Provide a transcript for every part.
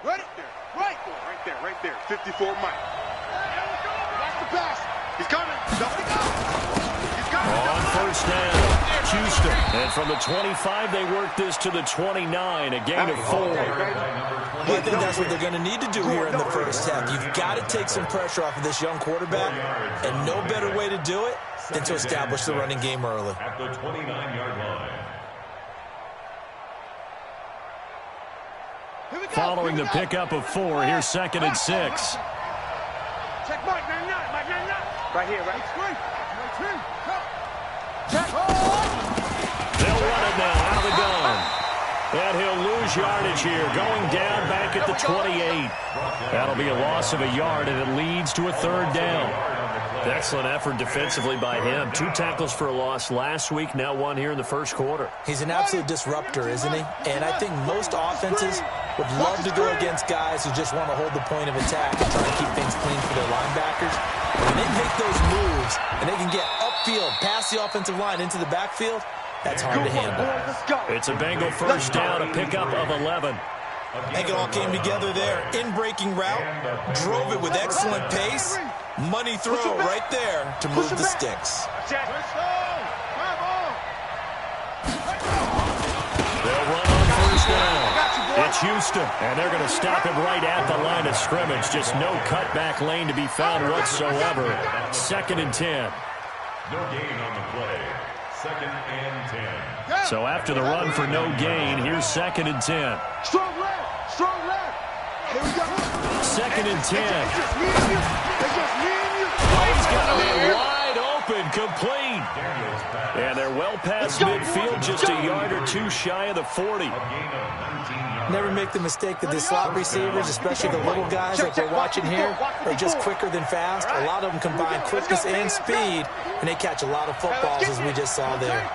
Right there. Right there. Right there. 54 Mike. That's the pass. He's coming. He's coming. On first down, Houston. And from the 25, they work this to the 29, a gain of 4. Well, I think that's what they're going to need to do here in the first half. You've got to take some pressure off of this young quarterback, and no better way to do it than to establish the running game early. At the 29-yard line. Following the pickup of 4, here's 2nd and 6. Check Mike 99. Mike 99. Right here, right? Check. They'll run it now out of the gun. And he'll lose yardage here, going down back at the 28. That'll be a loss of a yard, and it leads to a 3rd down. Excellent effort defensively by him. 2 tackles for a loss last week, now 1 here in the first quarter. He's an absolute disruptor, isn't he? And I think most offenses would love to go against guys who just want to hold the point of attack and try to keep things clean for their linebackers. When they make those moves and they can get upfield, past the offensive line into the backfield, that's hard to handle. It's a Bengal first down, a pickup of 11. I think it all came together there. In-breaking route, drove it with excellent pace. Money throw right there to move the sticks. They'll run on first down. It's Houston, and they're going to stop him right at the line of scrimmage. Just no cutback lane to be found whatsoever. 2nd and 10. No gain on the play. 2nd and 10. So after the run for no gain, here's 2nd and 10. Strong left. Strong left. Here we go. 2nd and 10. It's just me and you. It's just me and you. He's got a man wide open, complete. And they're well past midfield, just a yard or 2 shy of the 40. Never make the mistake that the slot receivers, especially the little guys like we're watching here, are just quicker than fast. A lot of them combine quickness and speed, and they catch a lot of footballs, as we just saw there.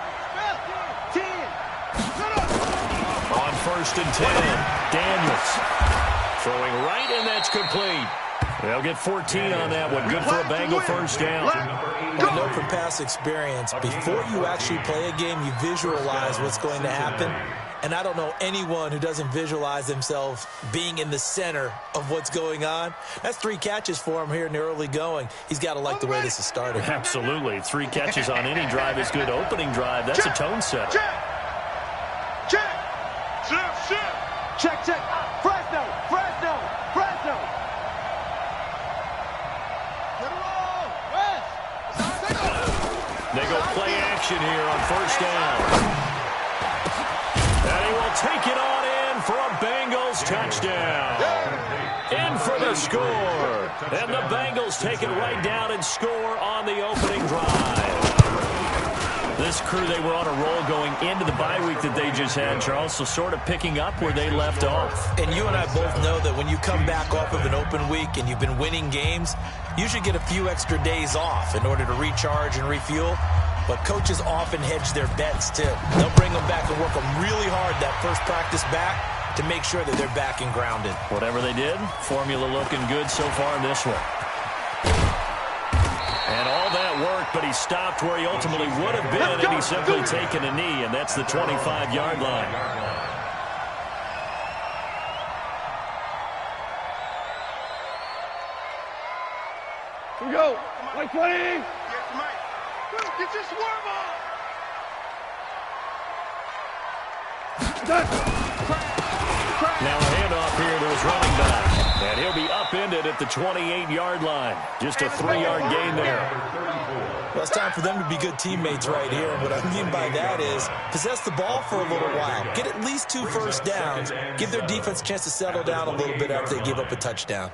On 1st and 10, Daniels throwing right, and that's complete. They'll get 14 on that one. Good for a Bengal first down. I know from past experience, before you actually play a game, you visualize what's going to happen. And I don't know anyone who doesn't visualize themselves being in the center of what's going on. That's 3 catches for him here in the early going. He's got to like the way this is starting. Absolutely. 3 catches on any drive is good. Opening drive, that's a tone setter. Check. Fresno. They go play action here on first down. And he will take it on in for a Bengals touchdown. In for the score. And the Bengals take it right down and score on the opening drive. This crew, they were on a roll going into the bye week that they just had, Charles, so sort of picking up where they left off. And you and I both know that when you come back off of an open week and you've been winning games, you should get a few extra days off in order to recharge and refuel. But coaches often hedge their bets, too. They'll bring them back and work them really hard that first practice back to make sure that they're back and grounded. Whatever they did, formula looking good so far in this one. And all that worked, but he stopped where he ultimately would have been, and he's simply taken a knee, and that's the 25-yard line. Here we go. Mike 20. Get your swarm on. Now a handoff here to his running back. And he'll be upended at the 28-yard line. Just a 3-yard gain there. Well, it's time for them to be good teammates right here. And what I mean by that is possess the ball for a little while. Get at least 2 first downs. Give their defense a chance to settle down a little bit after they give up a touchdown.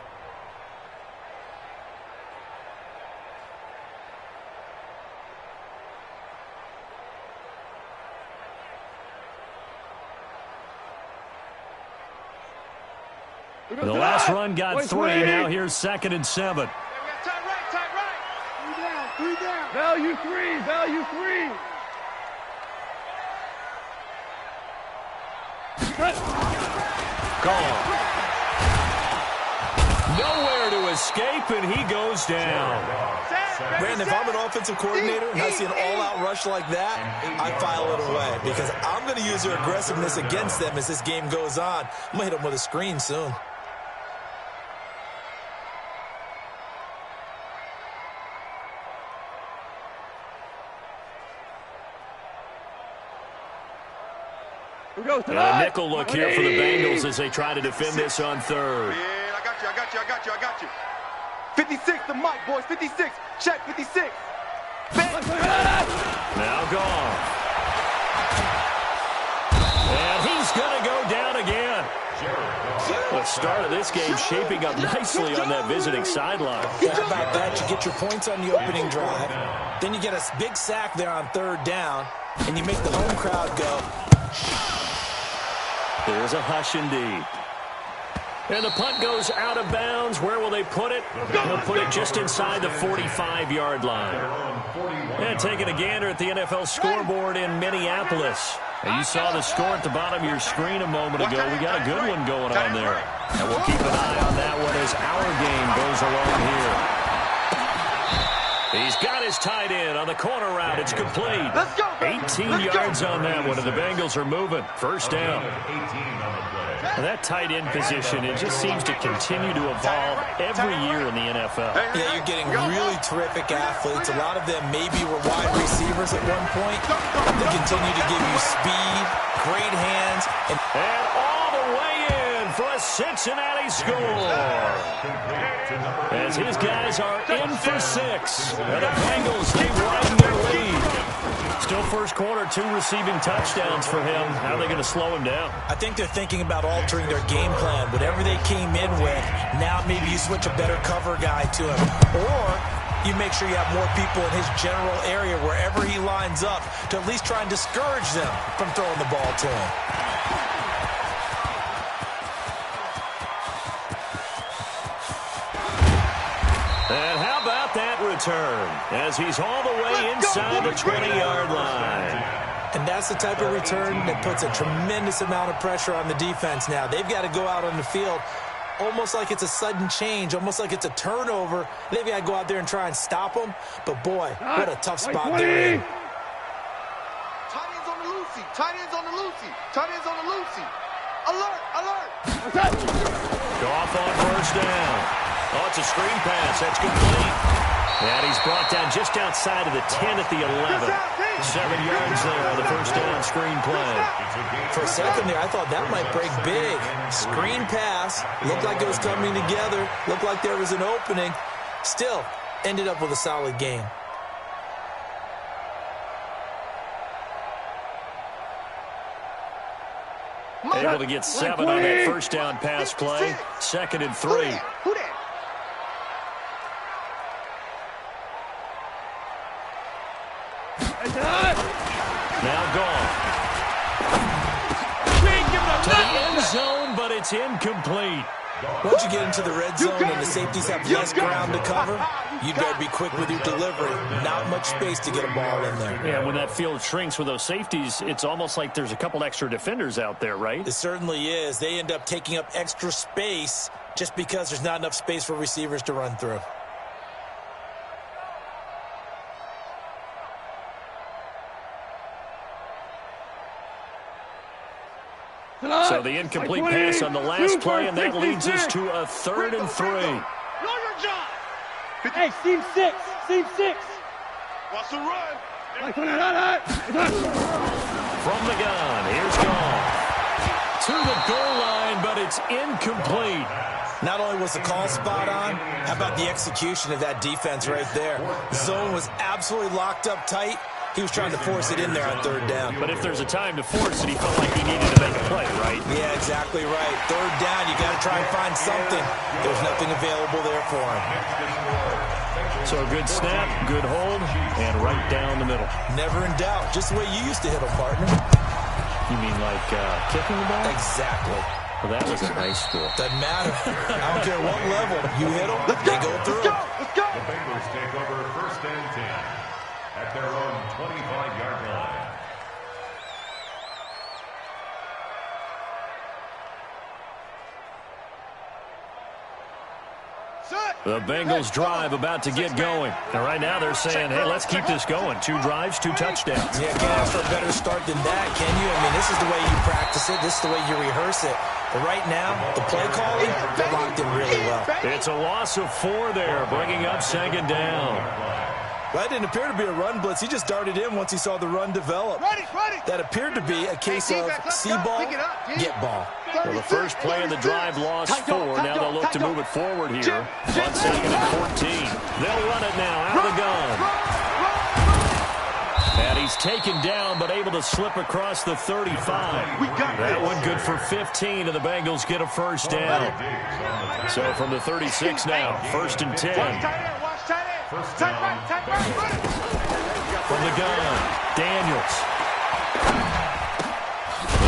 The last run got 3. Now here's 2nd and 7. Tight right. 3 down. Value 3. Gone. Nowhere to escape, and he goes down. Brandon, if I'm an offensive coordinator and I see an all-out rush like that, I file it away because I'm going to use their aggressiveness against them as this game goes on. I'm going to hit them with a screen soon. And a nickel look here for the Bengals as they try to defend this on third. Yeah, I got you. 56, the mic, boys, 56. Check, 56. Now gone. And he's going to go down again. The start of this game shaping up nicely on that visiting sideline. Yeah, how about that? You get your points on the opening drive. Then you get a big sack there on third down, and you make the home crowd go. There's a hush indeed. And the punt goes out of bounds. Where will they put it? They'll put it just inside the 45-yard line. And taking a gander at the NFL scoreboard in Minneapolis. And you saw the score at the bottom of your screen a moment ago. We got a good one going on there. And we'll keep an eye on that one as our game goes along here. He's got his tight end on the corner route. It's complete. 18 yards on that one, and the Bengals are moving. First down. And that tight end position, it just seems to continue to evolve every year in the NFL. Yeah, you're getting really terrific athletes. A lot of them maybe were wide receivers at one point. They continue to give you speed, great hands. And all the way in for a Cincinnati score. As his guys are in for 6. And the Bengals, they widen their lead. Still first quarter, 2 receiving touchdowns for him. How are they going to slow him down? I think they're thinking about altering their game plan. Whatever they came in with, now maybe you switch a better cover guy to him. Or you make sure you have more people in his general area wherever he lines up to at least try and discourage them from throwing the ball to him. And how about that return as he's all the way inside the 20-yard line. And that's the type of return that puts a tremendous amount of pressure on the defense now. They've got to go out on the field almost like it's a sudden change, almost like it's a turnover. They've got to go out there and try and stop them. But, boy, what a tough spot they're in. Tight ends on the loosey. Tight ends on the loosey. Tight ends on the loosey. Alert, alert. Go off on first down. Oh, it's a screen pass. That's complete. And he's brought down just outside of the 10 at the 11. 7 yards there on the first down screen play. For a second there, I thought that might break big. Screen pass. Looked like it was coming together. Looked like there was an opening. Still, ended up with a solid game. Able to get 7 on that first down pass play. 2nd and 3. Who that? Now gone. To the end zone, but it's incomplete. Once you get into the red zone and the safeties have less ground to cover, you better be quick with your delivery. Not much space to get a ball in there. Yeah, when that field shrinks with those safeties, it's almost like there's a couple extra defenders out there, right? It certainly is. They end up taking up extra space just because there's not enough space for receivers to run through. So the incomplete pass on the last play, and that leads us to a 3rd and 3. Hey, seam 6. Seam 6. Watch the run. From the gun, here's gone. To the goal line, but it's incomplete. Not only was the call spot on, how about the execution of that defense right there? The zone was absolutely locked up tight. He was trying to force it in there on 3rd down. But if there's a time to force it, he felt like he needed to make a play, right? Yeah, exactly right. 3rd down, you got to try and find something. There's nothing available there for him. So a good snap, good hold, and right down the middle. Never in doubt. Just the way you used to hit them, partner. You mean like kicking the ball? Exactly. Well, that was in high school. Doesn't matter. I don't care what level. You hit them, they go through. Let's go. The Bengals take over 1st and 10 at their own 25-yard line. The Bengals drive about to get going. And right now they're saying, hey, let's keep this going. 2 drives, 2 touchdowns. Yeah, can't ask for a better start than that, can you? I mean, this is the way you practice it. This is the way you rehearse it. But right now, the play calling, they're locked in really well. It's a loss of 4 there, bringing up 2nd down. Well, that didn't appear to be a run blitz. He just darted in once he saw the run develop. That appeared to be a case of see ball, get ball. Well, the first play of the drive lost 4. Now they'll look to move it forward here on 2nd and 14. They'll run it now out of the gun. And he's taken down, but able to slip across the 35. That one good for 15, and the Bengals get a first down. So from the 36 now, 1st and 10. From the gun, Daniels.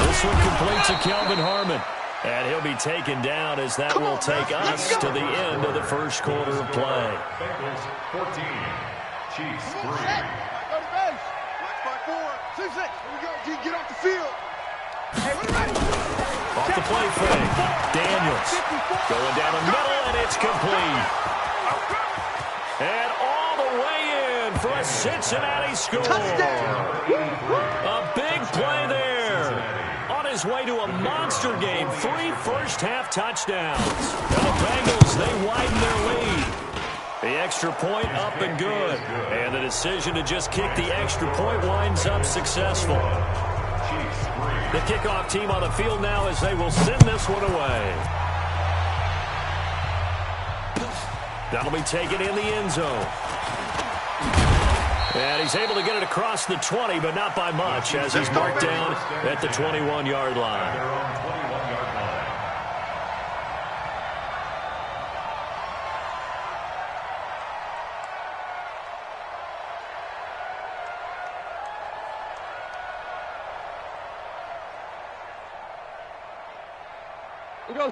This one completes to Kelvin Harmon. And he'll be taken down as that will take us to the end of the first quarter of play. Bengals 14, Chiefs 3. Here we go. Get off the field. Off the play fake. Daniels going down the middle, and it's complete. And all the way in for a Cincinnati score. A big play there. On his way to a monster game. 3 first-half touchdowns. And the Bengals, they widen their lead. The extra point up and good. And the decision to just kick the extra point winds up successful. The kickoff team on the field now as they will send this one away. That'll be taken in the end zone. And he's able to get it across the 20, but not by much, as he's marked down at the 21-yard line.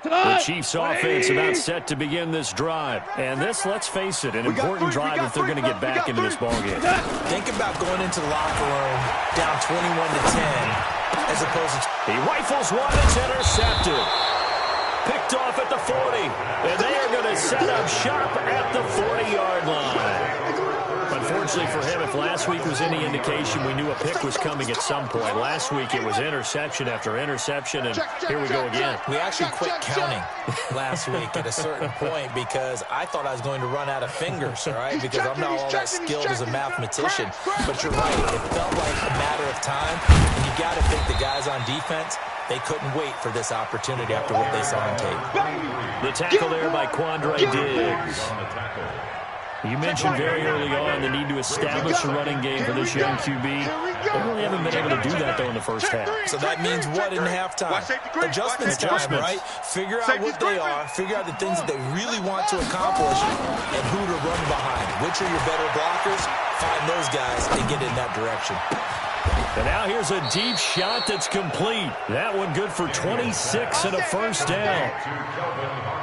The Chiefs offense about set to begin this drive. And this, let's face it, an important drive if they're going to get back into this ballgame. Think about going into the locker room down 21-10 as opposed to... He rifles one, it's intercepted. Picked off at the 40. And they are going to set up shop at the 40-yard line. Unfortunately for him, if last week was any indication, we knew a pick was coming at some point. Last week it was interception after interception, and here we go again. We actually quit counting last week at a certain point because I thought I was going to run out of fingers, all right, because I'm not all that skilled as a mathematician. But you're right, it felt like a matter of time, and you got to think the guys on defense, they couldn't wait for this opportunity after what they saw on tape. The tackle there by Quandre Diggs. You mentioned very early on the need to establish a running game for this young QB. They really haven't been able to do that, though, in the first half. So that means what in halftime? Adjustments time, right? Figure out what they are, figure out the things that they really want to accomplish, and who to run behind. Which are your better blockers? Find those guys and get in that direction. And now here's a deep shot that's complete. That one good for 26 and a first down.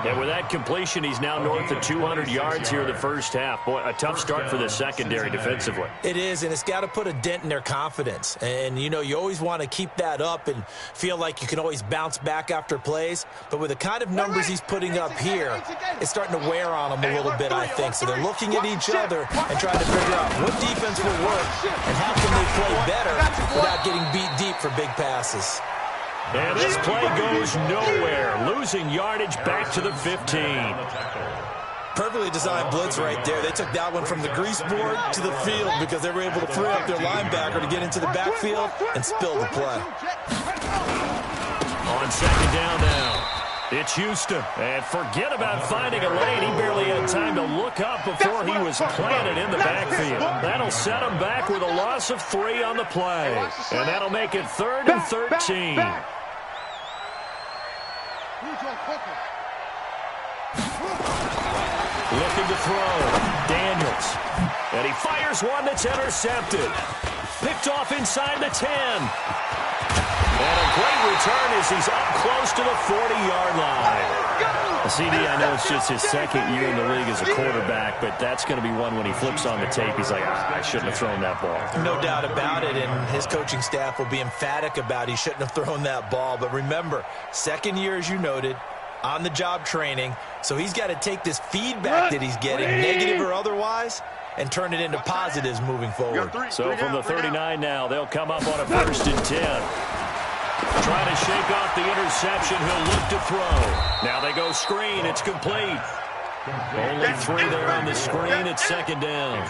And with that completion, he's now north of 200 yards here in the first half. Boy, a tough start for the secondary defensively. It is, and it's got to put a dent in their confidence. And, you know, you always want to keep that up and feel like you can always bounce back after plays. But with the kind of numbers he's putting up here, it's starting to wear on them a little bit, I think. So they're looking at each other and trying to figure out what defense will work and how can they play better without getting beat deep for big passes. And this play goes nowhere, losing yardage back to the 15. Perfectly designed blitz right there. They took that one from the grease board to the field because they were able to free up their linebacker to get into the backfield and spill the play. On second down now, it's Houston. And forget about finding a lane. He barely had time to look up before he was planted in the backfield. That'll set him back with a loss of 3 on the play. And that'll make it 3rd and 13. Looking to throw. Daniels. And he fires one that's intercepted. Picked off inside the 10. And a great return as he's up close to the 40-yard line. CD, I know it's just his second year in the league as a quarterback, but that's going to be one when he flips on the tape. He's like, I shouldn't have thrown that ball. No doubt about it, and his coaching staff will be emphatic about he shouldn't have thrown that ball. But remember, second year, as you noted, on-the-job training, so he's got to take this feedback that he's getting, negative or otherwise, and turn it into positives moving forward. So from the 39 now, they'll come up on a 1st and 10. Trying to shake off the interception. He'll look to throw. Now they go screen. It's complete. Only 3 there on the screen. It's second down.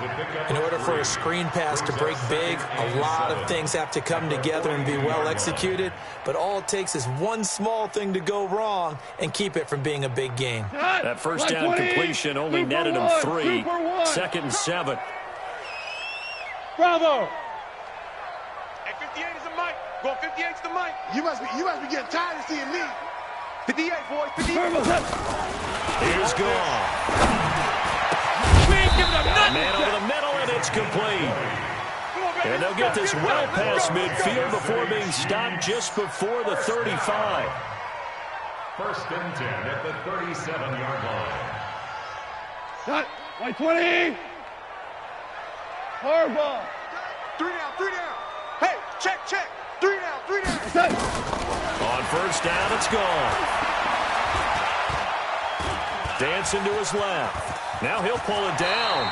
In order for a screen pass to break big, a lot of things have to come together and be well executed, but all it takes is one small thing to go wrong and keep it from being a big game. That first down completion only netted him 3. Second and 7. Bravo. Hey, 58 is the mic. Go 58 to the mic. You must be getting tired of seeing me. 58, boys. 58. Here's Gone. Man over the middle, and it's complete. And they'll get this well past midfield before being stopped just before the 35. First and 10 at the 37-yard line. Shot. 120. Hard ball. 3 down, 3 down. Hey, check. 3 down, 3 down. On first down, it's Gone. Dancing to his left. Now he'll pull it down.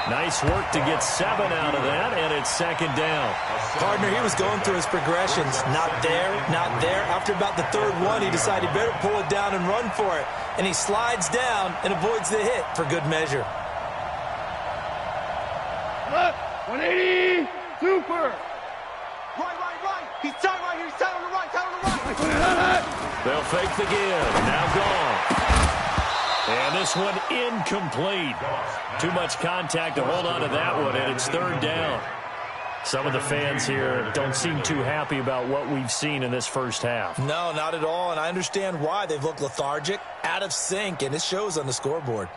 Nice work to get 7 out of that, and it's second down. Partner, he was going through his progressions. Not there, not there. After about the third one, he decided better pull it down and run for it. And he slides down and avoids the hit for good measure. 180. Super. Right. He's tight right here. He's tight on the right. They'll fake the give. Now Gone. And this one incomplete. Too much contact to hold on to that one, and it's third down. Some of the fans here don't seem too happy about what we've seen in this first half. No, not at all, and I understand why. They've looked lethargic, out of sync, and it shows on the scoreboard.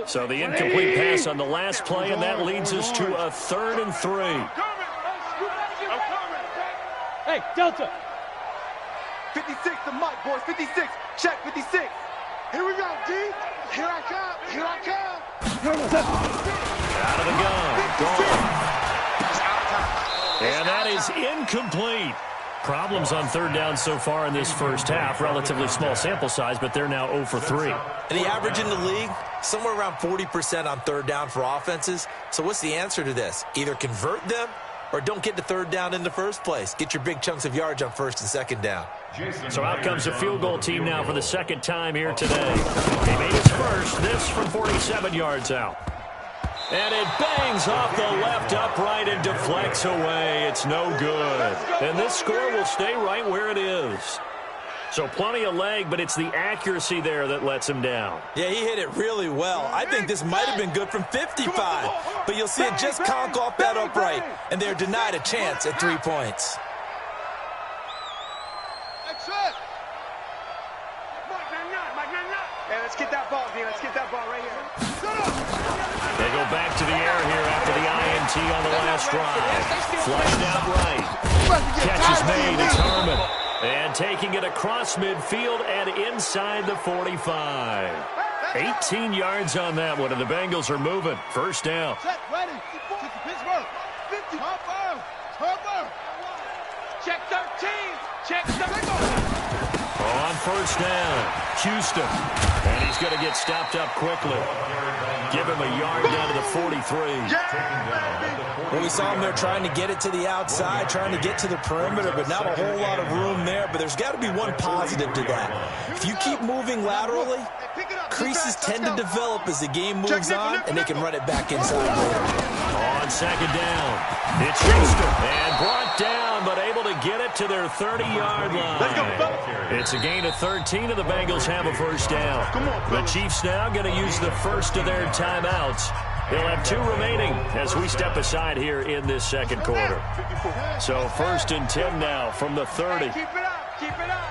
So the incomplete pass on the last play, and that leads us to a 3rd and 3. I'm coming. Hey, Delta. 56 the mic, boys. 56. Check 56. Here we go, D. Here I come. Out of the gun. Gone. And that is incomplete. Problems on third down so far in this first half. Relatively small sample size, but they're now 0 for 3. And the average in the league, somewhere around 40% on third down for offenses. So what's the answer to this? Either convert them or don't get to third down in the first place. Get your big chunks of yards on first and second down. So out comes the field goal team now for the second time here today. He made his first, this from 47 yards out. And it bangs off the left upright and deflects away. It's no good. And this score will stay right where it is. So plenty of leg, but it's the accuracy there that lets him down. Yeah, he hit it really well. I think this might have been good from 55. But you'll see it just conk off that upright. And they're denied a chance at 3 points. Hey, let's get that ball, D. Let's get that ball right here. They go back to the air here after the INT on the last drive. Flushed out right. Catch is made. It's Herman. And taking it across midfield and inside the 45. 18 yards on that one, and the Bengals are moving. First down. Ready. Pittsburgh. 50. Check 13. Check 13. On first down, Houston. And he's going to get stopped up quickly. Give him a yard down to the 43. Well, we saw him there trying to get it to the outside, trying to get to the perimeter, but not a whole lot of room there. But there's got to be one positive to that. If you keep moving laterally, creases tend to develop as the game moves on, and they can run it back inside later. On second down, it's Houston. And brought down, but able to get it to their 30-yard line. It's a gain of 13, and the Bengals have a first down. The Chiefs now going to use the first of their timeouts. They'll have 2 remaining as we step aside here in this second quarter. So first and 10 now from the 30. Keep it up.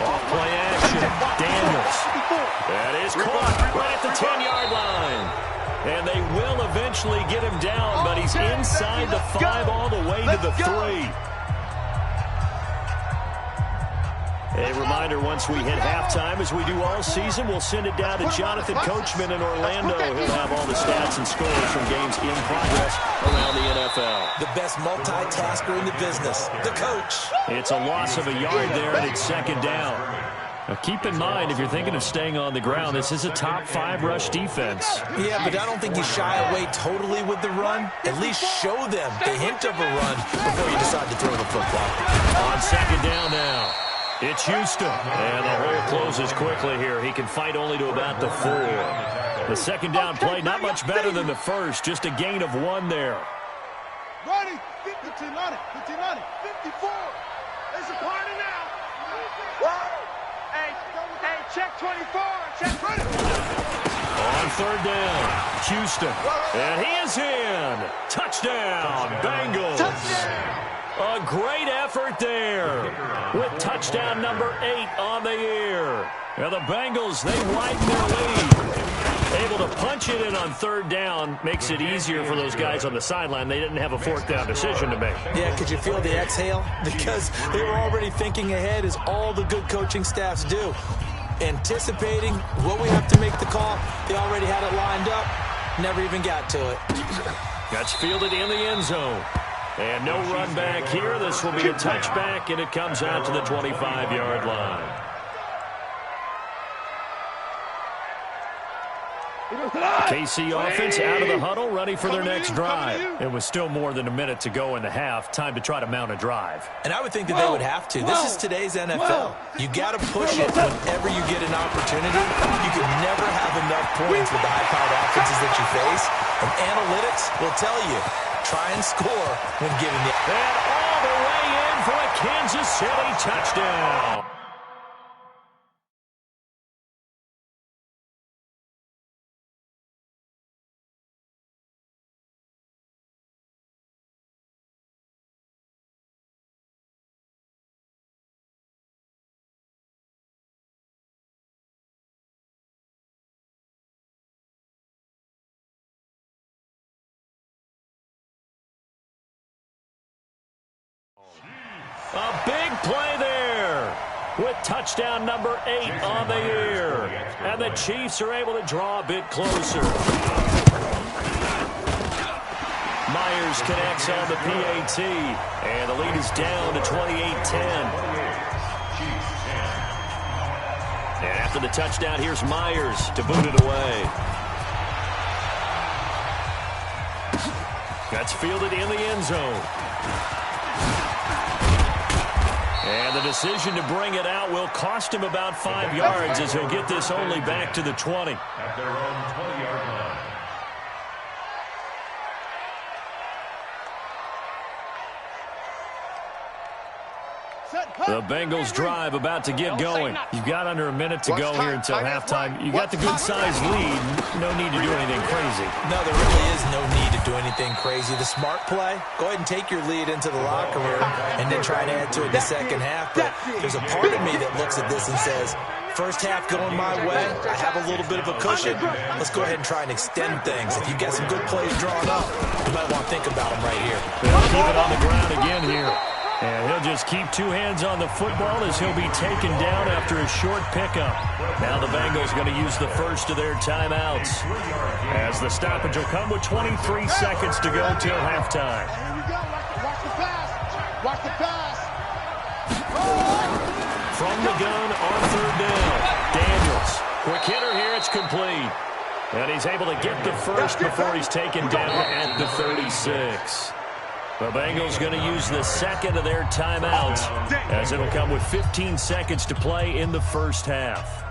Off play action. Daniels. That is caught right at the 10-yard line. And they will eventually get him down, but he's inside the 5 all the way to the 3. A reminder, once we hit halftime, as we do all season, we'll send it down to Jonathan Coachman in Orlando. He'll have all the stats and scores from games in progress around the NFL. The best multitasker in the business, the coach. It's a loss of a yard there, and it's second down. Now keep in mind, if you're thinking of staying on the ground, this is a top 5 rush defense. Yeah, but I don't think you shy away totally with the run. At least show them the hint of a run before you decide to throw the football. On second down now, it's Houston. And the hole closes quickly here. He can fight only to about the 4. The second down play, not much better than the first. Just a gain of 1 there. Ready? 15 on it. 54. There's a party now. Hey, check 24. Check 20. On third down, Houston. And he is in. Touchdown, Bengals. A great effort there with touchdown number 8 on the year. And the Bengals, they widen their lead. Able to punch it in on third down makes it easier for those guys on the sideline. They didn't have a fourth down decision to make. Yeah, could you feel the exhale? Because they were already thinking ahead, as all the good coaching staffs do. Anticipating what we have to make the call. They already had it lined up. Never even got to it. That's fielded in the end zone. And no run back here. This will be a touchback, and it comes out to the 25-yard line. KC offense out of the huddle, ready for their next drive. It was still more than a minute to go in the half. Time to try to mount a drive. And I would think that they would have to. This is today's NFL. You got to push it whenever you get an opportunity. You can never have enough points with the high-powered offenses that you face. And analytics will tell you, try and score when given the... And all the way in for a Kansas City touchdown. A big play there with touchdown number 8 on the year. And the Chiefs are able to draw a bit closer. Myers connects on the PAT. And the lead is down to 28-10. And after the touchdown, here's Myers to boot it away. That's fielded in the end zone. And the decision to bring it out will cost him about 5 yards, as he'll get this only back to the 20. At their own 20-yard line. The Bengals drive about to get going. You've got under a minute to go here until halftime. You got the good-sized lead. No need to do anything crazy. No, there really is no need to do anything crazy. The smart play, go ahead and take your lead into the locker room and then try to add to it in the second half. But there's a part of me that looks at this and says, first half going my way, I have a little bit of a cushion. Let's go ahead and try and extend things. If you get some good plays drawn up, you might want to think about them right here. They'll keep it on the ground again here. And he'll just keep 2 hands on the football as he'll be taken down after a short pickup. Now the Bengals going to use the first of their timeouts, as the stoppage will come with 23 seconds to go till halftime. Here we go. Watch the pass. Watch the pass. From the gun on third down, Daniels. Quick hitter here. It's complete. And he's able to get the first before he's taken down at the 36. The Bengals going to use the second of their timeouts, as it'll come with 15 seconds to play in the first half.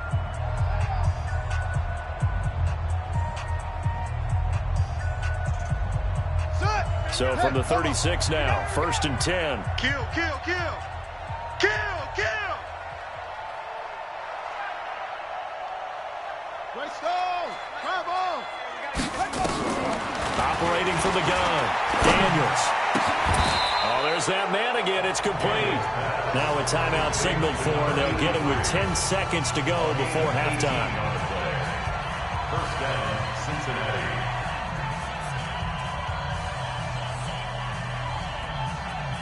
So from the 36 now, 1st and 10. Kill. Great stone. Bravo. Operating from the gun, Daniels. Oh, there's that man again. It's complete. Now a timeout signaled for, and they'll get it with 10 seconds to go before halftime. First down, Cincinnati.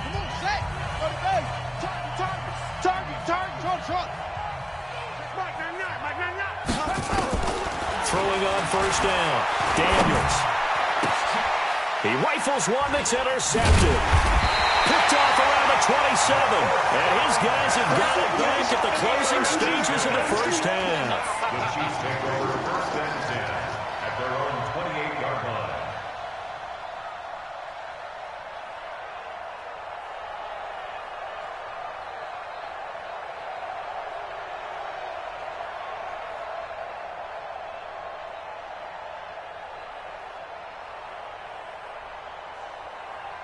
Come on, set. Go to base. Target. Throwing on first down, Daniels. He rifles one that's intercepted. Picked off around the 27. And his guys have got it back at the closing stages of the first half. The Chiefs take over first and 10 at their own 28-yard line.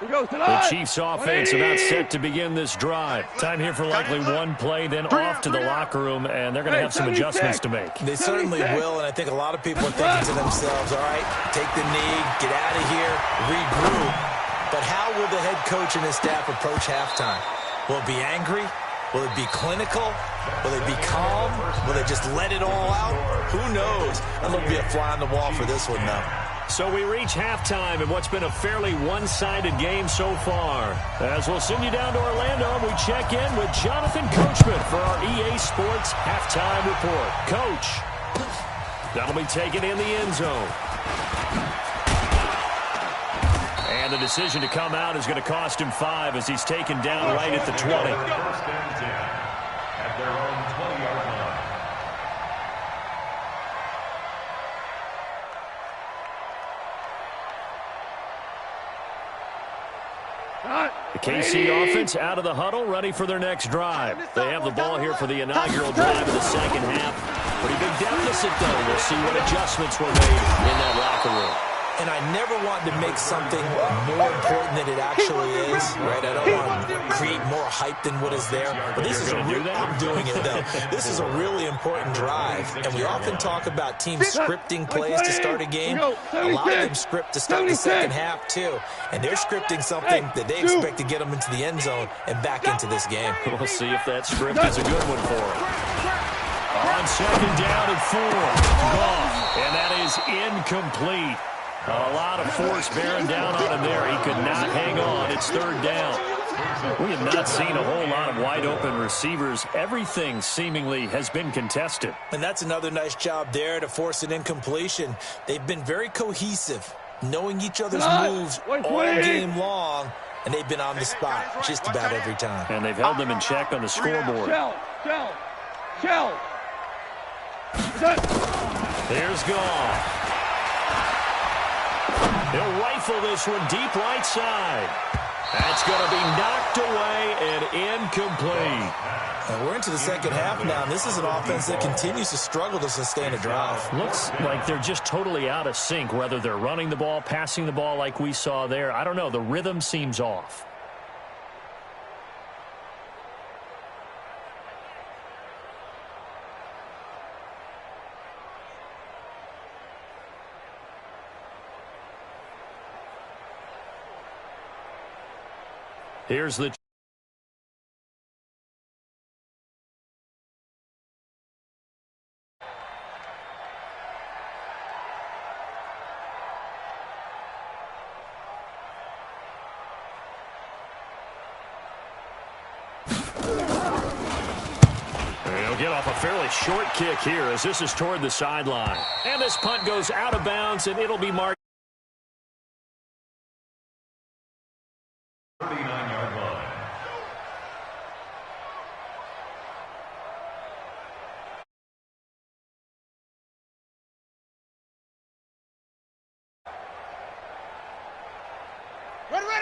The Chiefs offense about set to begin this drive. Time here for likely one play, then off to the locker room, and they're going to have some adjustments to make. They certainly will, and I think a lot of people are thinking to themselves, all right, take the knee, get out of here, regroup. But how will the head coach and his staff approach halftime? Will it be angry? Will it be clinical? Will it be calm? Will they just let it all out? Who knows? I'd love to be a fly on the wall for this one, though. So we reach halftime in what's been a fairly one-sided game so far. As we'll send you down to Orlando, we check in with Jonathan Coachman for our EA Sports Halftime Report. Coach, that'll be taken in the end zone. And the decision to come out is going to cost him 5 as he's taken down right at the 20. First and 10 at their own 20-yard line. The KC offense out of the huddle, ready for their next drive. They have the ball here for the inaugural drive of the second half. Pretty big deficit, though. We'll see what adjustments were made in that locker room. And I never want to make something more important than it actually is, right? I don't want to create more hype than what is there. But this is I'm doing it, though. This is a really important drive. And we often talk about teams scripting plays to start a game. A lot of them script to start the second half, too. And they're scripting something that they expect to get them into the end zone and back into this game. We'll see if that script is a good one for them. On second down and 4. Goff. And that is incomplete. A lot of force bearing down on him there. He could not hang on. It's third down. We have not seen a whole lot of wide-open receivers. Everything seemingly has been contested. And that's another nice job there to force an incompletion. They've been very cohesive, knowing each other's moves all game long, and they've been on the spot just about every time. And they've held them in check on the scoreboard. Here's Goff. He'll rifle this one deep right side. That's going to be knocked away and incomplete. And we're into the second half now, and this is an offense that continues to struggle to sustain a drive. Looks like they're just totally out of sync, whether they're running the ball, passing the ball like we saw there. I don't know. The rhythm seems off. Here's the He'll get off a fairly short kick here as this is toward the sideline. And this punt goes out of bounds, and it'll be marked. 39-yard line.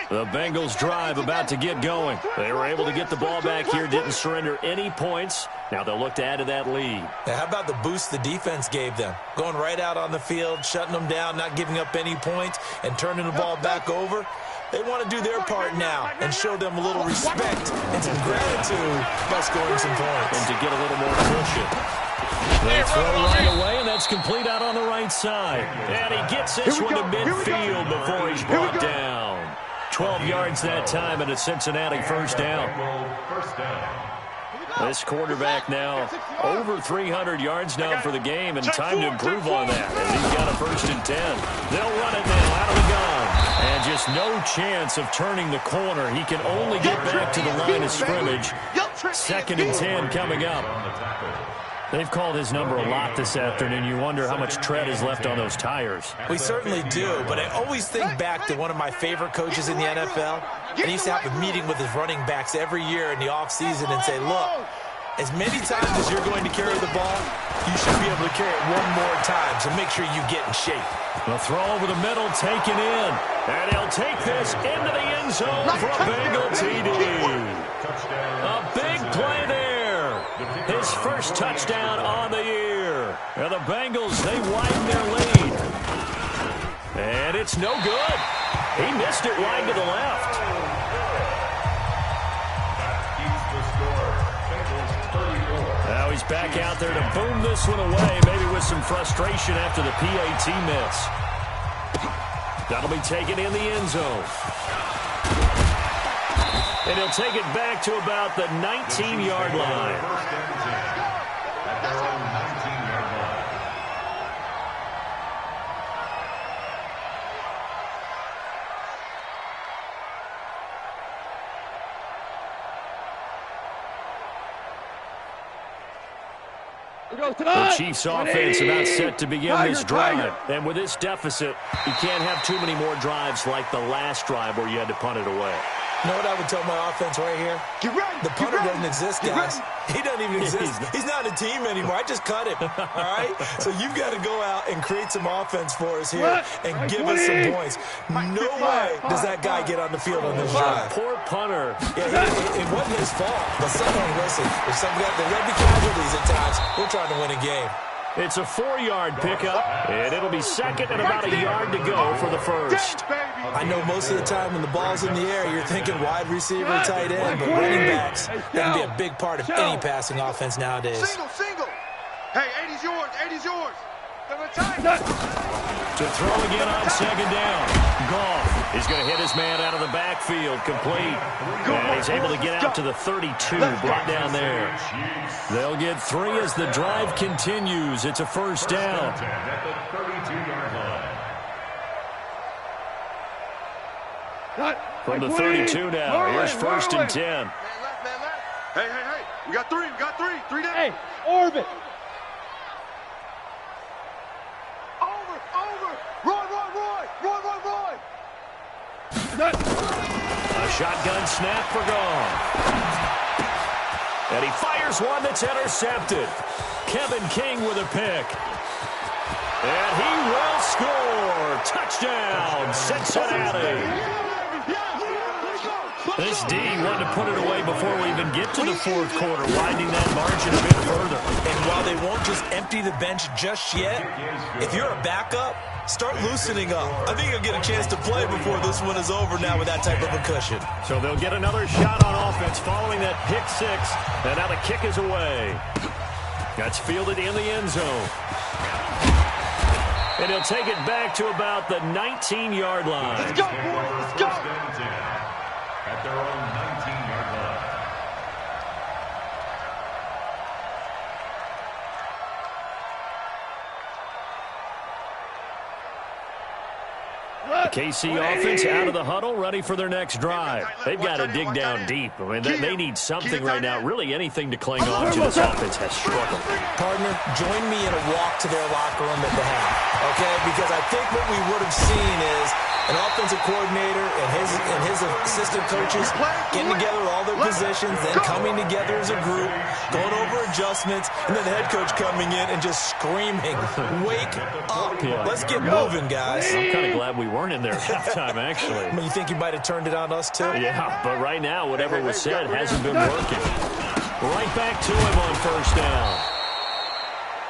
The Bengals drive about to get going. They were able to get the ball back here, didn't surrender any points. Now they'll look to add to that lead. Now, how about the boost the defense gave them? Going right out on the field, shutting them down, not giving up any points, and turning the ball back over. They want to do their part now and show them a little respect and some gratitude by scoring some points. And to get a little more cushion. They throw right away, and that's complete out on the right side. And he gets this one to midfield before he's brought down. 12 yards that time, and a Cincinnati first down. This quarterback now over 300 yards now for the game, and time to improve on that as he's got a 1st and 10. They'll run it now out of the gun. And just no chance of turning the corner. He can only get back to the line of scrimmage. 2nd and 10 coming up. They've called his number a lot this afternoon. You wonder how much tread is left on those tires. We certainly do, but I always think back to one of my favorite coaches in the NFL. And he used to have a meeting with his running backs every year in the offseason and say, look, as many times as you're going to carry the ball, you should be able to carry it one more time, so make sure you get in shape. The throw over the middle taken in, and he'll take this into the end zone for a Bengal TD. A big play there. His first touchdown on the year. And the Bengals, they widen their lead. And it's no good. He missed it wide to the left. Now he's back out there to boom this one away, maybe with some frustration after the PAT miss. That'll be taken in the end zone. And he'll take it back to about the 19-yard line. The Chiefs offense about set to begin this drive. And with this deficit, you can't have too many more drives like the last drive where you had to punt it away. You know what I would tell my offense right here? The punter doesn't exist, guys. He doesn't even exist. He's not a team anymore. I just cut him, all right? So you've got to go out and create some offense for us here and give us some points. No way does that guy get on the field on this drive. Poor punter. Yeah, it wasn't his fault. But someone, listen, if there will be casualties at times, we're trying to win a game. It's a 4-yard pickup, and it'll be second and about a yard to go for the first. I know most of the time when the ball's in the air, you're thinking wide receiver, tight end, but running backs, that can be a big part of any passing offense nowadays. Single. Hey, 80's yours, 80's yours. To throw again on second down. Goff is going to hit his man out of the backfield, complete. And he's able to get out to the 32, brought down there. They'll get 3 as the drive continues. It's a first down. From the 32 now, here's first and 10. Hey. We got 3 down. Hey, orbit. Roy. A shotgun snap for Goff. And he fires one that's intercepted. Kevin King with a pick. And he will score. Touchdown, Cincinnati. This D wanted to put it away before we even get to the fourth quarter, widening that margin a bit further. And while they won't just empty the bench just yet, if you're a backup, start loosening up. I think you'll get a chance to play before this one is over now with that type of a cushion. So they'll get another shot on offense following that pick 6. And now the kick is away. That's fielded in the end zone. And he'll take it back to about the 19-yard line. Let's go, boys. Let's go. At their own 19-yard line. The KC offense out of the huddle, ready for their next drive. They've got to dig down deep. I mean, they need something right now. Really anything to cling on to. This offense has struggled. Partner, join me in a walk to their locker room at the half, okay? Because I think what we would have seen is an offensive coordinator and his assistant coaches getting together all their positions, then coming together as a group, going over adjustments, and then the head coach coming in and just screaming, wake up. Yeah. Let's get moving, guys. I'm kind of glad we weren't in there at halftime, actually. I mean, you think you might have turned it on us, too? Yeah, but right now, whatever was said hasn't been working. Right back to him on first down.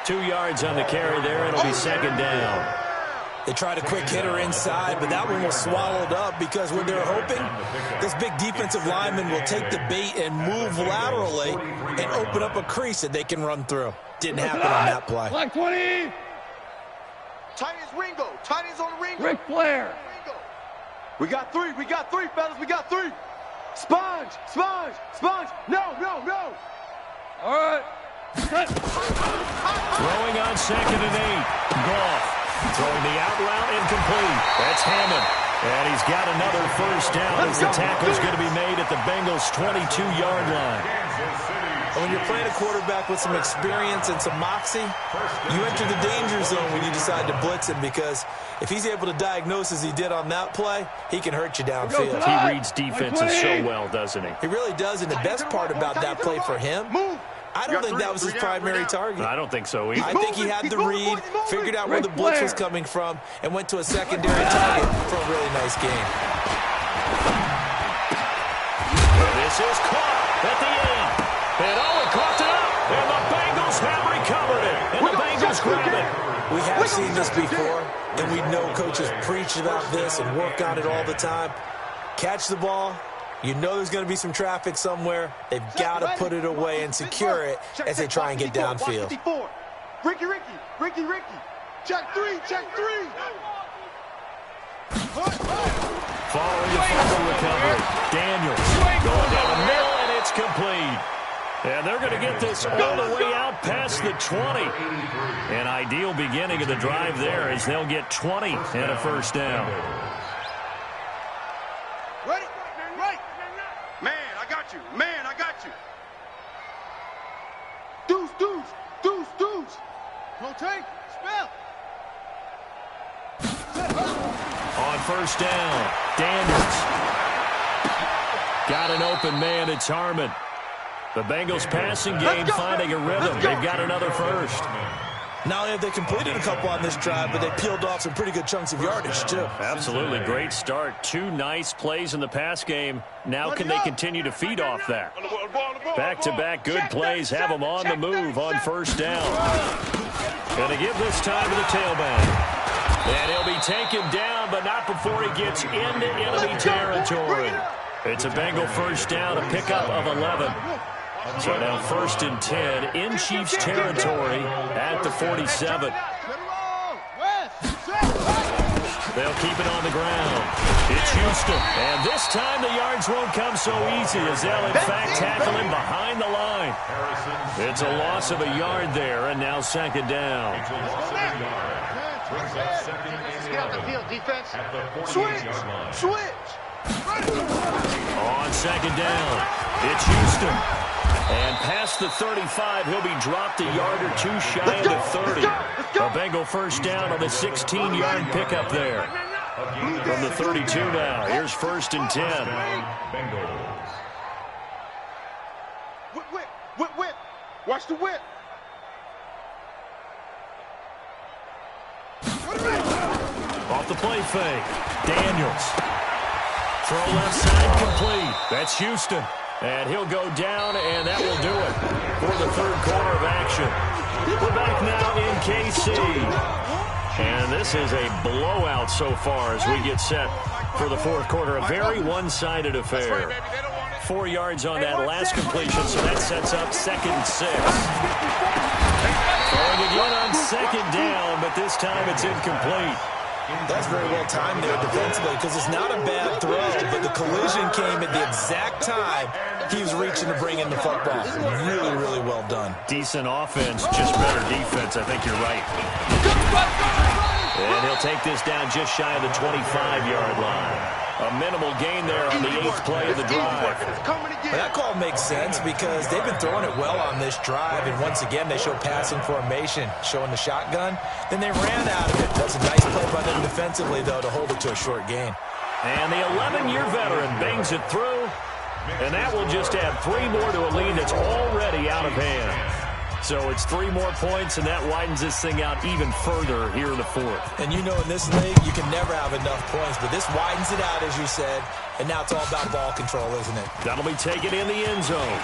2 yards on the carry there. It'll be second down. They tried a quick hitter inside, but that one was swallowed up because what they're hoping, this big defensive lineman will take the bait and move laterally and open up a crease that they can run through. Didn't happen on that play. Black 20. Tight is Ringo. Tight is on Ringo. Ric Flair. Ringo. We got 3, fellas. We got 3. Sponge. No. All right. Throwing on second and 8. Goff. Throwing the out route incomplete. That's Hammond. And he's got another first down as the tackle's going to be made at the Bengals' 22-yard line. And when you're playing a quarterback with some experience and some moxie, you enter the danger zone when you decide to blitz him, because if he's able to diagnose as he did on that play, he can hurt you downfield. He reads defenses so well, doesn't he? He really does, and the best part about that play for him, I don't think that was his primary target. I don't think so either. I think he had the read, figured out where the blitz was coming from, and went to a secondary target for a really nice game. This is caught at the end. And he caught it up. And the Bengals have recovered it. And the Bengals grab it. We have seen this before, and we know coaches preach about this and work on it all the time. Catch the ball. You know there's going to be some traffic somewhere. They've got to put it away and secure it as they try and get downfield. Ricky. Check three. Following the fumble recovery, Daniels going down the middle, and it's complete. And they're going to get this all the way out past the 20. An ideal beginning of the drive there, as they'll get 20 and a first down. Ready? Right. Man, I got you. Deuce. Rotate. Spell. On first down, Daniels. Got an open man, it's Harmon. The Bengals passing game finding a rhythm. They've got another first. Not only have they completed a couple on this drive, but they peeled off some pretty good chunks of yardage, too. Absolutely great start. 2 nice plays in the pass game. Now can they continue to feed off that? Back-to-back good plays have them on the move on first down. Going to give this time to the tailback. And he'll be taken down, but not before he gets into enemy territory. It's a Bengal first down, a pickup of 11. So now 1st and 10 in Chiefs territory at the 47. They'll keep it on the ground. It's Houston. And this time the yards won't come so easy, as they'll in fact tackle him behind the line. It's a loss of a yard there, and now 2nd down. Get out the field, defense. Switch. On 2nd down, it's Houston. And past the 35, he'll be dropped a yard or 2 shy of the 30. A Bengal first down on the 16-yard pickup there. From the 32 now, here's 1st and 10. Whip. Watch the whip. Off the play fake, Daniels. Throw left side complete. That's Houston. And he'll go down, and that will do it for the 3rd quarter of action. We're back now in KC. And this is a blowout so far as we get set for the 4th quarter. A very one-sided affair. 4 yards on that last completion, so that sets up 2nd and 6. Throwing again on 2nd down, but this time it's incomplete. That's very well timed there defensively, because it's not a bad throw, but the collision came at the exact time he was reaching to bring in the football. Really, really well done. Decent offense, just better defense. I think you're right. And he'll take this down just shy of the 25-yard line. A minimal gain there on the 8th play of the drive. Well, that call makes sense because they've been throwing it well on this drive, and once again they show passing formation, showing the shotgun. Then they ran out of it. That's a nice play by them defensively, though, to hold it to a short gain. And the 11-year veteran bangs it through, and that will just add 3 more to a lead that's already out of hand. So it's 3 more points, and that widens this thing out even further here in the 4th. And you know in this league, you can never have enough points, but this widens it out, as you said, and now it's all about ball control, isn't it? That'll be taken in the end zone.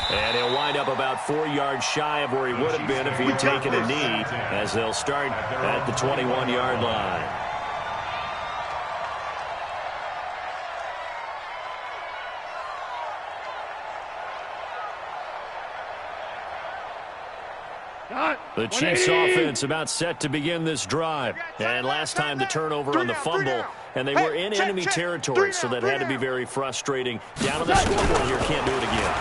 And he'll wind up about 4 yards shy of where he would have been if he'd taken a knee, as they'll start at the 21-yard line. The Chiefs offense about set to begin this drive. And last time the turnover on the fumble, and they were in enemy territory, so that had to be very frustrating. Down on the scoreboard here, can't do it again.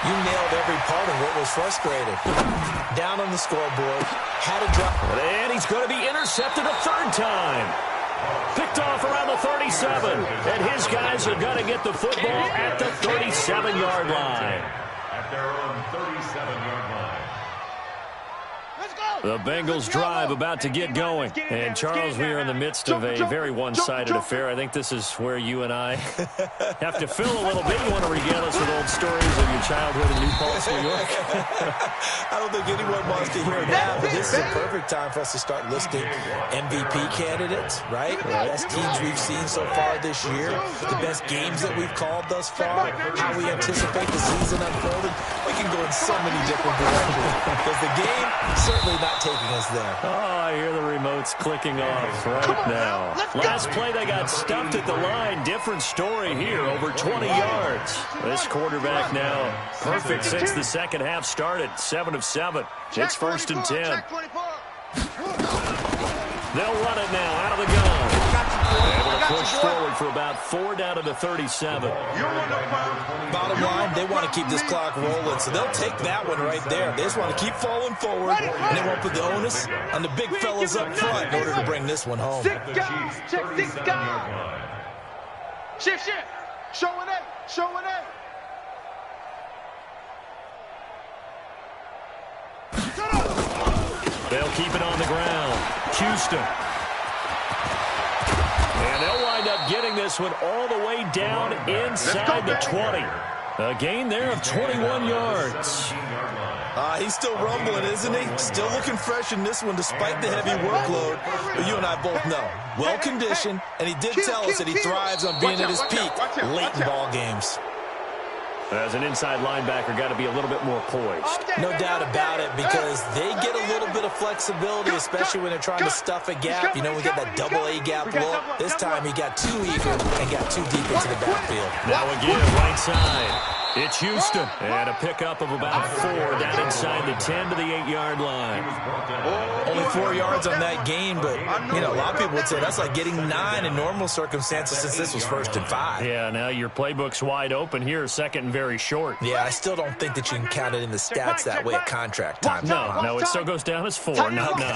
You nailed every part of what was frustrating. Down on the scoreboard, had a drop. And he's going to be intercepted a 3rd time. Picked off around the 37. And his guys are going to get the football at the 37-yard line. At their own 37-yard line. The Bengals drive about to get going. And, Charles, we are in the midst of a very one-sided affair. I think this is where you and I have to fill a little bit. You want to regale us with old stories of your childhood in New Paltz, New York? I don't think anyone wants to hear that, but this is a perfect time for us to start listing MVP candidates, right? The best teams we've seen so far this year, the best games that we've called thus far, how we anticipate the season unfolding. We can go in so many different directions because the game certainly not taking us there. Oh, I hear the remotes clicking off right now. Last play, they got stumped at the line. Different story here, over 20 yards. This quarterback now perfect since the second half started, 7 of 7. It's 1st and 10. They'll run it now out of the gun. Able to push forward for about 4 down to the 37. Bottom line, they want to keep this clock rolling, so they'll take that one right there. They just want to keep falling forward, and they won't put the onus on the big fellas up front in order to bring this one home. Check 6 guys. Shift. Showing it. They'll keep it on the ground. Houston. And they'll wind up getting this one all the way down inside the 20. A gain there of 21 yards. He's still rumbling, isn't he? Still looking fresh in this one despite the heavy workload. But you and I both know, well-conditioned, and he did tell us that he thrives on being at his peak late in ball games. As an inside linebacker, got to be a little bit more poised. No doubt about it, because they get a little bit of flexibility, especially when they're trying to stuff a gap. You know, we get that double A gap look. This time he got too eager and got too deep into the backfield. Now again, right side. It's Houston. And a pickup of about 4 down inside the 10 to the 8-yard line. Only 4 yards on that gain, but, you know, a lot of people would say that's like getting 9 in normal circumstances since this was 1st and 5. Yeah, now your playbook's wide open here, 2nd and very short. Yeah, I still don't think that you can count it in the stats that way at contract time. No, it still goes down as 4, not 9. On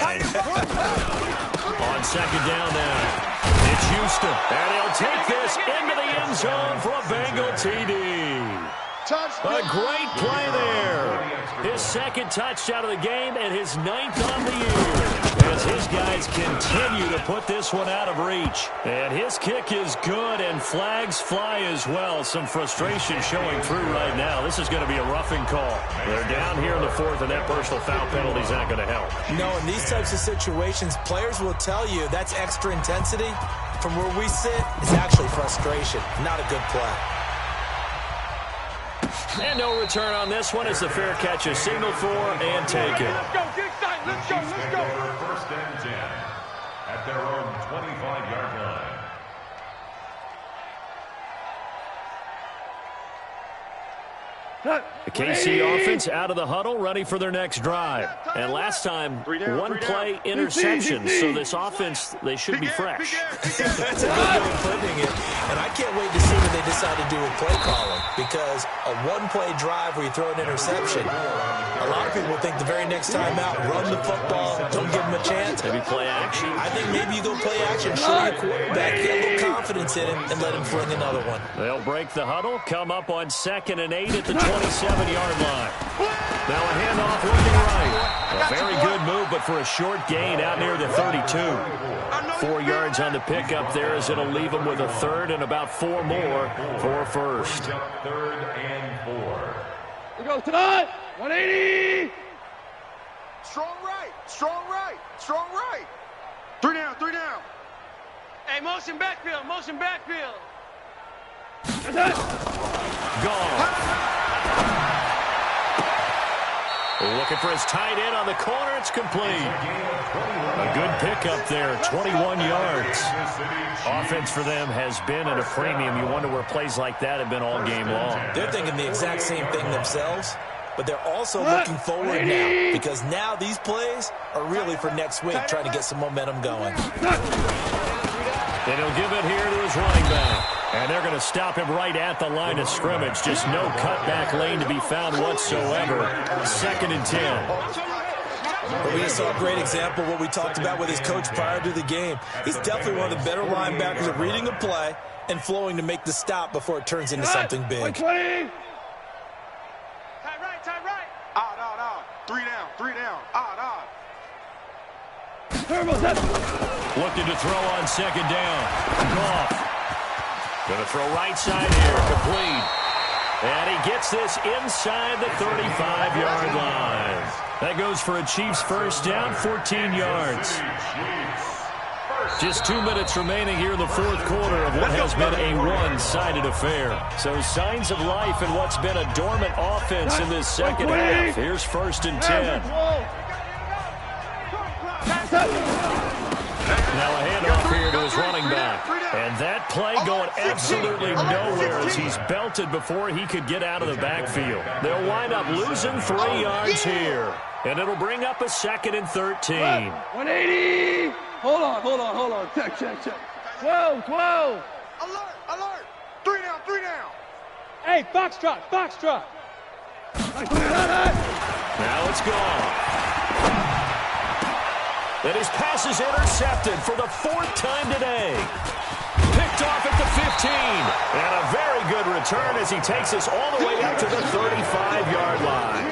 2nd down now. It's Houston. And he'll take this into the end zone for a Bengal TD. A great play there. His 2nd touchdown of the game and his 9th on the year. As his guys continue to put this one out of reach. And his kick is good, and flags fly as well. Some frustration showing through right now. This is going to be a roughing call. They're down here in the 4th, and that personal foul penalty is not going to help. No, in these types of situations, players will tell you that's extra intensity. From where we sit, it's actually frustration, not a good play. And no return on this one as the fair catch is signaled for and taken. Let's go. 1st and 10 at their own 25-yard line. The KC offense out of the huddle, ready for their next drive. And last time, 1-play interception. So this offense, they should be fresh. That's a good way of putting it. And I can't wait to see what they decide to do with play calling. Because a 1-play drive where you throw an interception, a lot of people think the very next time out, run the football, don't give them a chance. Maybe play action. I think maybe you go play action, show your quarterback, get a little confidence in him, and let him fling another one. They'll break the huddle, come up on 2nd and 8 at the 27-yard line. Now a handoff looking right. A very good move, but for a short gain out near the 32. 4 yards on the pickup there as it'll leave them with a 3rd and about 4 more for a 1st. 3rd and 4. We go tonight. 180. Strong right. 3 down. Hey, motion backfield. Gone. Looking for his tight end on the corner. It's complete. A good pickup there, 21 yards. Offense for them has been at a premium. You wonder where plays like that have been all game long. They're thinking the exact same thing themselves, but they're also looking forward now, because now these plays are really for next week, trying to get some momentum going. And he'll give it here to his running back. And they're going to stop him right at the line of scrimmage. Just no cutback lane to be found whatsoever. 2nd and 10. But we just saw a great example of what we talked about with his coach prior to the game. He's definitely one of the better linebackers at reading a play and flowing to make the stop before it turns into something big. 120. Time right. Odd. 3 down. Odd. Turbo, that's Looking to throw on second down. Goff. Going to throw right side here. Complete. And he gets this inside the 35-yard line. That goes for a Chiefs first down, 14 yards. Just 2 minutes remaining here in the fourth quarter of what has been a one-sided affair. So signs of life in what's been a dormant offense in this second half. Here's 1st and 10. Now a handoff here to his running back. And that play going absolutely nowhere as he's belted before he could get out of the backfield. They'll wind up losing 3 yards here. And it'll bring up a 2nd and 13. 180. Hold on. Check. 12. Alert. 3 down. Hey, Foxtrot. Now it's gone. And his pass is intercepted for the 4th time today. Picked off at the 15. And a very good return as he takes us all the way up to the 35-yard line.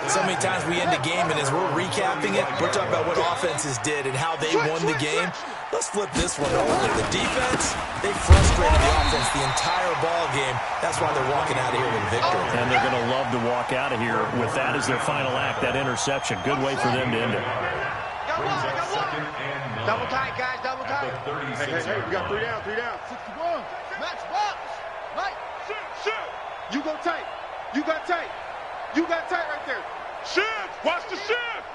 So many times we end the game, and as we're recapping it, we're talking about what offenses did and how they won the game. Let's flip this one over. The defense, they frustrated the offense the entire ball game. That's why they're walking out of here with a victory. And they're going to love to walk out of here with that as their final act, that interception. Good way for them to end it. Double tight, guys, double tight. Hey, we got 3 down. 61. Match box. Right. Shoot. You go tight. You got tight right there. Shift. Watch the shift.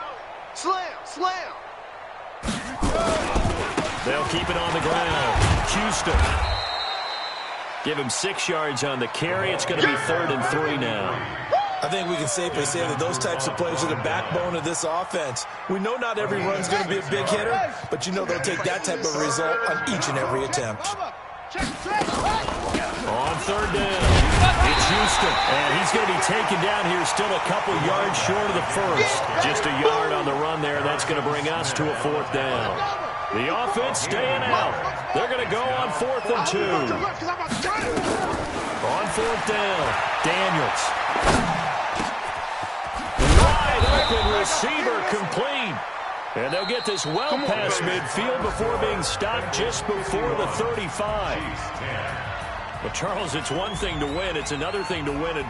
Slam. They'll keep it on the ground. Houston. Give him 6 yards on the carry. It's going to be 3rd and 3 now. I think we can safely say that those types of plays are the backbone of this offense. We know not every run's going to be a big hitter, but you know they'll take that type of result on each and every attempt. On 3rd down, it's Houston. And he's going to be taken down here still a couple yards short of the first. Just a yard on the run there. That's going to bring us to a 4th down. The offense staying out. They're going to go on 4th and 2. On 4th down, Daniels. Wide open receiver complete. And they'll get this well past midfield before being stopped just before the 35. But, Charles, it's one thing to win. It's another thing to win it.